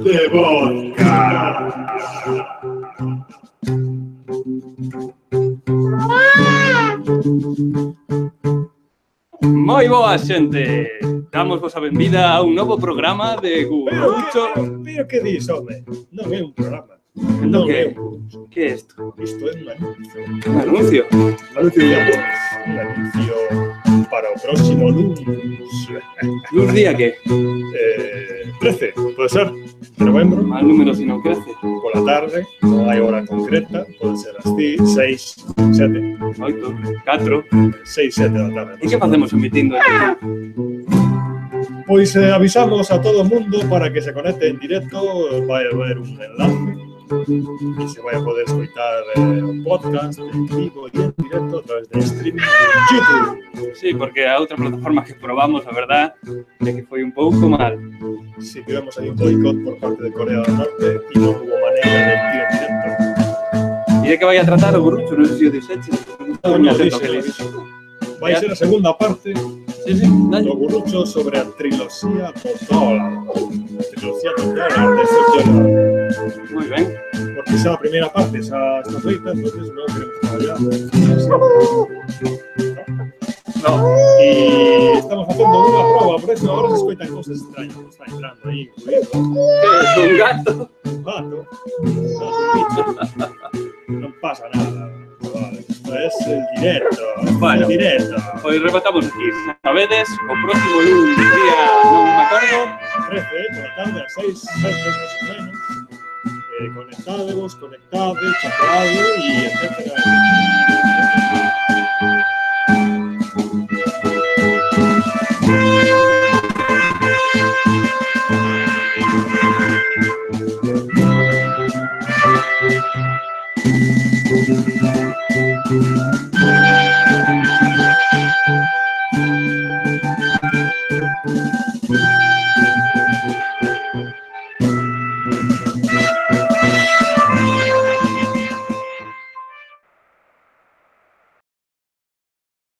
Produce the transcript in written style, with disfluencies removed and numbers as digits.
de vodka. Moi boa, xente. Damos vos a benvida a un novo programa de Gurucho. Pero que dis, home? Non é un programa. Entón, que é isto? Isto é un anuncio. Un anuncio? Anuncio de amores. Un anuncio para o próximo lunes. Luns día que? 13, pode ser? De novembro. Mal número si non crece. Pola tarde, non hai hora concreta. Pode ser as 6, 7. 8, 4. 6, 7 da tarde. E que facemos emitindo aquí? Pois avisamos a todo o mundo para que se conecte en directo. Vai haber un enlace e se vai a poder escoitar o podcast en vivo e en directo a través de streaming de YouTube. Sí, porque a outra plataforma que probamos, a verdad, é que foi un pouco mal. Si tivemos aí un boicot por parte de Corea do Norte e non hubo maneira de emitir en directo. E de que vai a tratar o Gurucho? Non sei se o dixeche. Non, dixe. Vai ser a segunda parte Sí, dalle. do Gurucho sobre a trilogía do dólar. A trilogía do dólar de Sergio Leone. Moi ben. Porque esa primeira parte xa está feita, entonces non queremos traballar. No. E estamos facendo unha prova, por eso agora se escoitan cosas extrañas. Está entrando aí, ruido. Un gato. Un gato. Non pasa nada. Isto é el directo. Bueno. El directo. Pois rematamos aquí. Sabedes, o próximo lunes, día, non me acordo. 13, por la tarde, a 6, 7 más o menos. Conectadevos, chateado y etcétera.